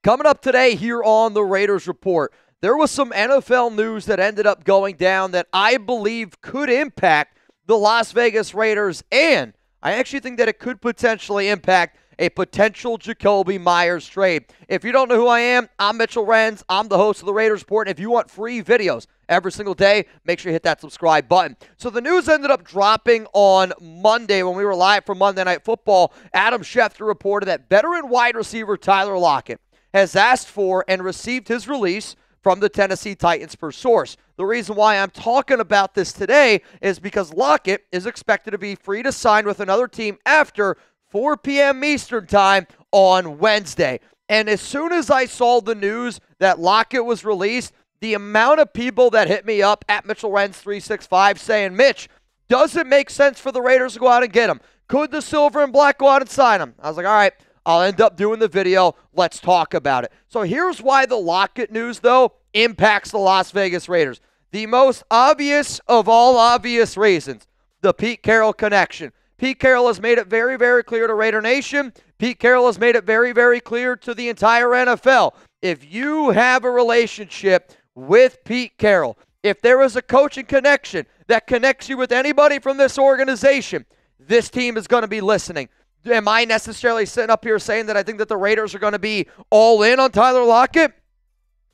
Coming up today here on the Raiders Report, there was some NFL news that ended up going down that I believe could impact the Las Vegas Raiders, and I actually think that it could potentially impact a potential Jakobi Meyers trade. If you don't know who I am, I'm Mitchell Renz. I'm the host of the Raiders Report, and if you want free videos every single day, make sure you hit that subscribe button. So the news ended up dropping on Monday when we were live for Monday Night Football. Adam Schefter reported that veteran wide receiver Tyler Lockett has asked for and received his release from the Tennessee Titans per source. The reason why I'm talking about this today is because Lockett is expected to be free to sign with another team after 4 p.m. Eastern time on Wednesday. And as soon as I saw the news that Lockett was released, the amount of people that hit me up at Mitchell Renz 365 saying, Mitch, does it make sense for the Raiders to go out and get him? Could the Silver and Black go out and sign him? I was like, all right, I'll end up doing the video. Let's talk about it. So here's why the Lockett news, though, impacts the Las Vegas Raiders. The most obvious of all obvious reasons, the Pete Carroll connection. Pete Carroll has made it very, very clear to Raider Nation. Pete Carroll has made it very, very clear to the entire NFL. If you have a relationship with Pete Carroll, if there is a coaching connection that connects you with anybody from this organization, this team is going to be listening. Am I necessarily sitting up here saying that I think that the Raiders are going to be all in on Tyler Lockett?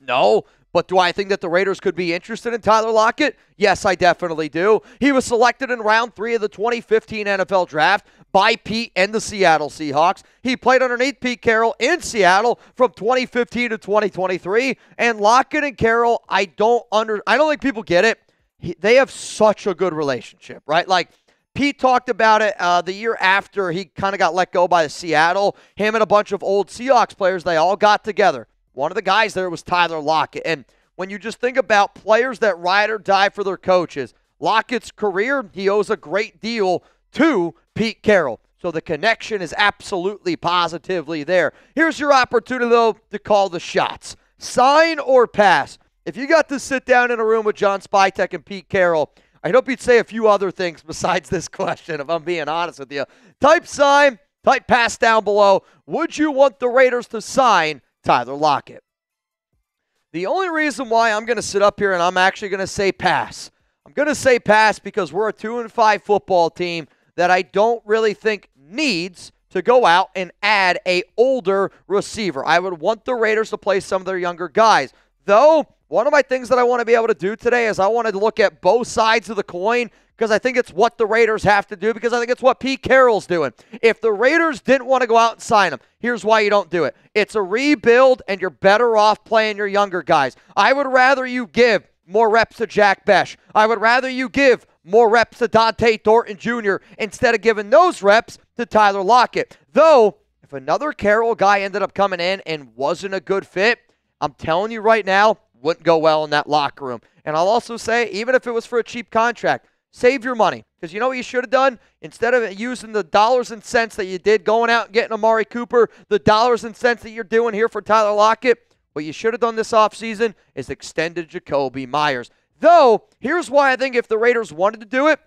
No. But do I think that the Raiders could be interested in Tyler Lockett? Yes, I definitely do. He was selected in round 3 of the 2015 NFL Draft by Pete and the Seattle Seahawks. He played underneath Pete Carroll in Seattle from 2015 to 2023. And Lockett and Carroll, I don't think people get it. They have such a good relationship, right? Like, Pete talked about it the year after he kind of got let go by the Seattle. Him and a bunch of old Seahawks players, they all got together. One of the guys there was Tyler Lockett. And when you just think about players that ride or die for their coaches, Lockett's career, he owes a great deal to Pete Carroll. So the connection is absolutely positively there. Here's your opportunity, though, to call the shots. Sign or pass. If you got to sit down in a room with John Spytek and Pete Carroll, I hope you'd say a few other things besides this question, if I'm being honest with you. Type sign, type pass down below. Would you want the Raiders to sign Tyler Lockett? The only reason why I'm going to sit up here and I'm actually going to say pass. I'm going to say pass because we're a 2-5 football team that I don't really think needs to go out and add a older receiver. I would want the Raiders to play some of their younger guys. Though, one of my things that I want to be able to do today is I want to look at both sides of the coin because I think it's what the Raiders have to do because I think it's what Pete Carroll's doing. If the Raiders didn't want to go out and sign him, here's why you don't do it. It's a rebuild, and you're better off playing your younger guys. I would rather you give more reps to Jack Besh. I would rather you give more reps to Dante Thornton Jr. instead of giving those reps to Tyler Lockett. Though, if another Carroll guy ended up coming in and wasn't a good fit, I'm telling you right now, wouldn't go well in that locker room. And I'll also say, even if it was for a cheap contract, save your money. Because you know what you should have done? Instead of using the dollars and cents that you did going out and getting Amari Cooper, the dollars and cents that you're doing here for Tyler Lockett, what you should have done this offseason is extended Jakobi Meyers. Though, here's why I think if the Raiders wanted to do it,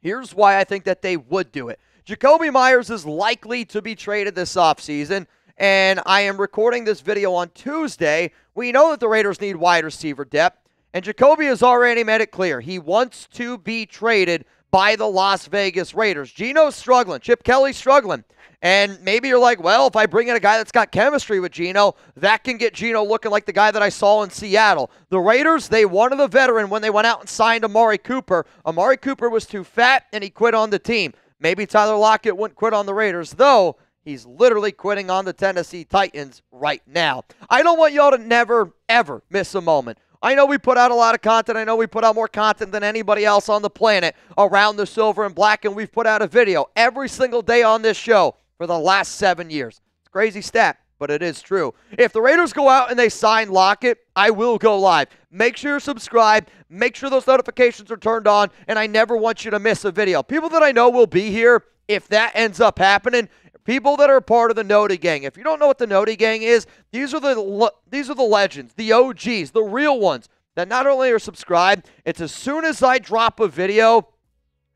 here's why I think that they would do it. Jakobi Meyers is likely to be traded this offseason, and I am recording this video on Tuesday. We know that the Raiders need wide receiver depth. And Jakobi has already made it clear. He wants to be traded by the Las Vegas Raiders. Geno's struggling. Chip Kelly's struggling. And maybe you're like, well, if I bring in a guy that's got chemistry with Geno, that can get Geno looking like the guy that I saw in Seattle. The Raiders, they wanted a veteran when they went out and signed Amari Cooper. Amari Cooper was too fat, and he quit on the team. Maybe Tyler Lockett wouldn't quit on the Raiders, though he's literally quitting on the Tennessee Titans right now. I don't want y'all to never, ever miss a moment. I know we put out a lot of content. I know we put out more content than anybody else on the planet around the Silver and Black, and we've put out a video every single day on this show for the last 7 years. It's a crazy stat, but it is true. If the Raiders go out and they sign Lockett, I will go live. Make sure you're subscribed. Make sure those notifications are turned on, and I never want you to miss a video. People that I know will be here if that ends up happening. People that are part of the Noti gang. If you don't know what the Noti gang is, these are the legends, the OGs, the real ones that not only are subscribed, it's as soon as I drop a video,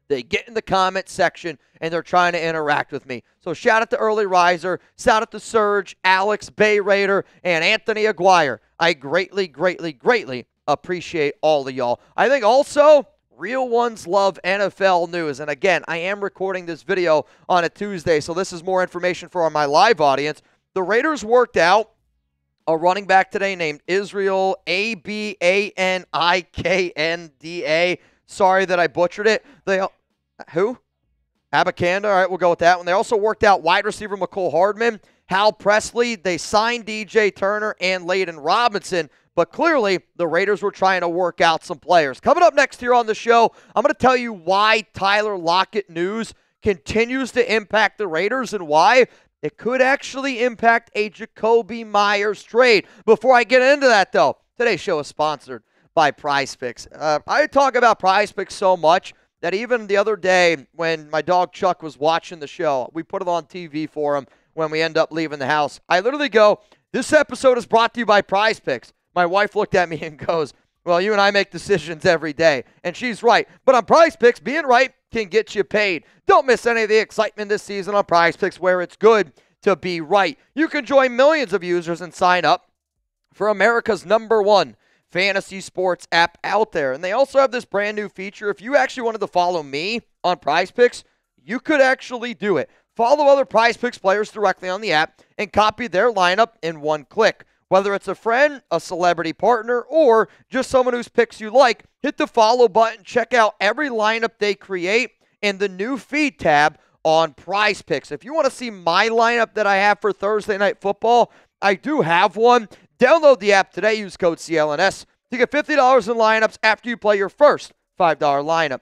They get in the comment section, and they're trying to interact with me. So shout out to Early Riser, shout out to Serge, Alex, Bay Raider, and Anthony Aguirre. I greatly, greatly, greatly appreciate all of y'all. I think also real ones love NFL news. And again, I am recording this video on a Tuesday, so this is more information for my live audience. The Raiders worked out a running back today named Israel Abanikanda. Sorry that I butchered it. Who? Abakanda. All right, we'll go with that one. They also worked out wide receiver McCole Hardman, Hal Presley. They signed DJ Turner and Layden Robinson. But clearly, the Raiders were trying to work out some players. Coming up next here on the show, I'm going to tell you why Tyler Lockett news continues to impact the Raiders and why it could actually impact a Jakobi Meyers trade. Before I get into that, though, today's show is sponsored by PrizePicks. I talk about PrizePicks so much that even the other day when my dog Chuck was watching the show, we put it on TV for him when we end up leaving the house. I literally go, this episode is brought to you by PrizePicks. My wife looked at me and goes, well, you and I make decisions every day. And she's right. But on PrizePicks, being right can get you paid. Don't miss any of the excitement this season on PrizePicks where it's good to be right. You can join millions of users and sign up for America's #1 fantasy sports app out there. And they also have this brand new feature. If you actually wanted to follow me on PrizePicks, you could actually do it. Follow other PrizePicks players directly on the app and copy their lineup in one click. Whether it's a friend, a celebrity partner, or just someone whose picks you like, hit the follow button, check out every lineup they create in the new feed tab on PrizePicks. If you want to see my lineup that I have for Thursday Night Football, I do have one. Download the app today. Use code CLNS to get $50 in lineups after you play your first $5 lineup.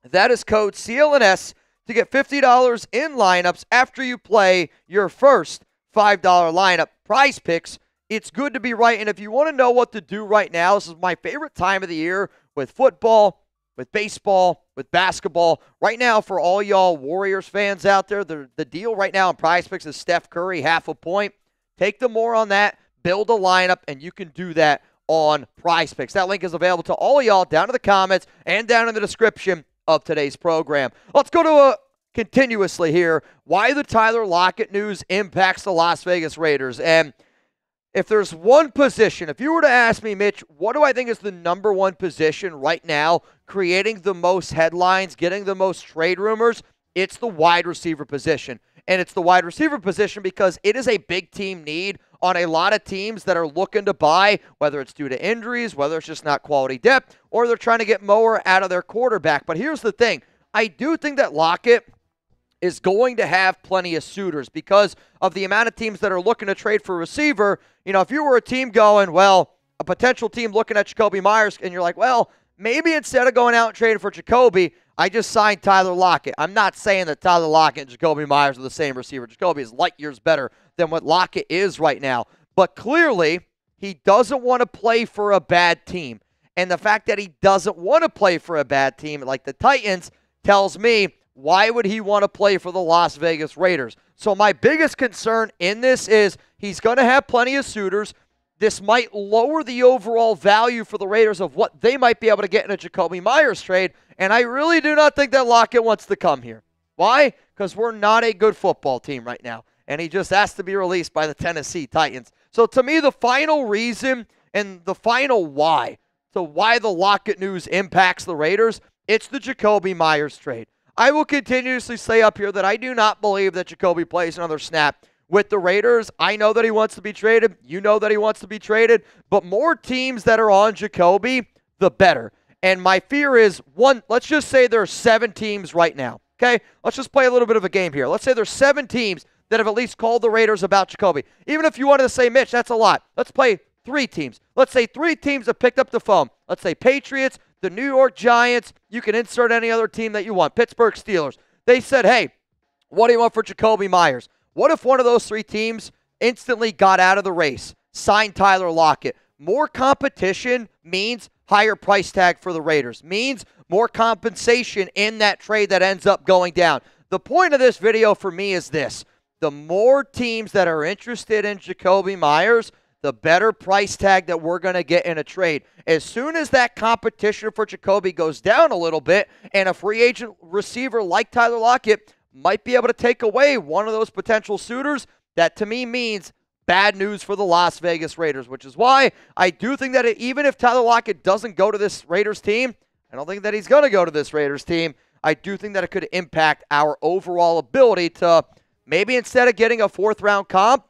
That is code CLNS to get $50 in lineups after you play your first $5 lineup. PrizePicks, it's good to be right. And if you want to know what to do right now, this is my favorite time of the year with football, with baseball, with basketball. Right now, for all y'all Warriors fans out there, the deal right now in PrizePicks is Steph Curry, half a point. Take the more on that, build a lineup, and you can do that on PrizePicks. That link is available to all of y'all down in the comments and down in the description of today's program. Let's go to continuously here, why the Tyler Lockett news impacts the Las Vegas Raiders. And if there's one position, if you were to ask me, Mitch, what do I think is the #1 position right now, creating the most headlines, getting the most trade rumors, it's the wide receiver position. And it's the wide receiver position because it is a big team need on a lot of teams that are looking to buy, whether it's due to injuries, whether it's just not quality depth, or they're trying to get more out of their quarterback. But here's the thing. I do think that Lockett is going to have plenty of suitors because of the amount of teams that are looking to trade for a receiver. You know, if you were a team going, well, a potential team looking at Jakobi Meyers, and you're like, well, maybe instead of going out and trading for Jakobi, I just signed Tyler Lockett. I'm not saying that Tyler Lockett and Jakobi Meyers are the same receiver. Jakobi is light years better than what Lockett is right now. But clearly, he doesn't want to play for a bad team. And the fact that he doesn't want to play for a bad team like the Titans tells me, why would he want to play for the Las Vegas Raiders? So my biggest concern in this is he's going to have plenty of suitors. This might lower the overall value for the Raiders of what they might be able to get in a Jakobi Meyers trade. And I really do not think that Lockett wants to come here. Why? Because we're not a good football team right now. And he just has to be released by the Tennessee Titans. So to me, the final reason and the final why, so why the Lockett news impacts the Raiders, it's the Jakobi Meyers trade. I will continuously say up here that I do not believe that Jakobi plays another snap with the Raiders. I know that he wants to be traded. You know that he wants to be traded. But more teams that are on Jakobi, the better. And my fear is, one, let's just say there are 7 teams right now. Okay? Let's just play a little bit of a game here. Let's say there's 7 teams that have at least called the Raiders about Jakobi. Even if you wanted to say, Mitch, that's a lot. Let's play 3 teams. Let's say 3 teams have picked up the phone. Let's say Patriots, the New York Giants, you can insert any other team that you want. Pittsburgh Steelers. They said, hey, what do you want for Jakobi Meyers? What if one of those 3 teams instantly got out of the race, signed Tyler Lockett? More competition means higher price tag for the Raiders, means more compensation in that trade that ends up going down. The point of this video for me is this. The more teams that are interested in Jakobi Meyers, the better price tag that we're going to get in a trade. As soon as that competition for Jakobi goes down a little bit, and a free agent receiver like Tyler Lockett might be able to take away one of those potential suitors, that to me means bad news for the Las Vegas Raiders, which is why I do think that even if Tyler Lockett doesn't go to this Raiders team, I don't think that he's going to go to this Raiders team. I do think that it could impact our overall ability to maybe instead of getting a 4th-round comp,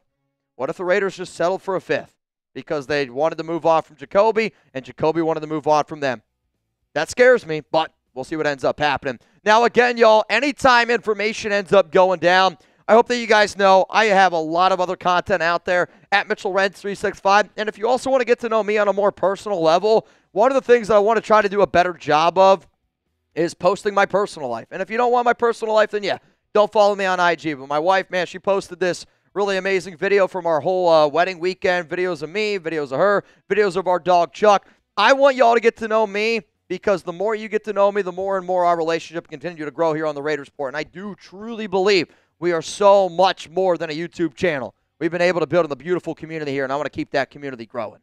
what if the Raiders just settled for a 5th because they wanted to move on from Jakobi and Jakobi wanted to move on from them? That scares me, but we'll see what ends up happening. Now, again, y'all, anytime information ends up going down, I hope that you guys know I have a lot of other content out there at Mitchell Renz 365. And if you also want to get to know me on a more personal level, one of the things that I want to try to do a better job of is posting my personal life. And if you don't want my personal life, then yeah, don't follow me on IG. But my wife, man, she posted this really amazing video from our whole wedding weekend. Videos of me, videos of her, videos of our dog Chuck. I want y'all to get to know me because the more you get to know me, the more and more our relationship can continue to grow here on the Raiders Report. And I do truly believe we are so much more than a YouTube channel. We've been able to build a beautiful community here, and I want to keep that community growing.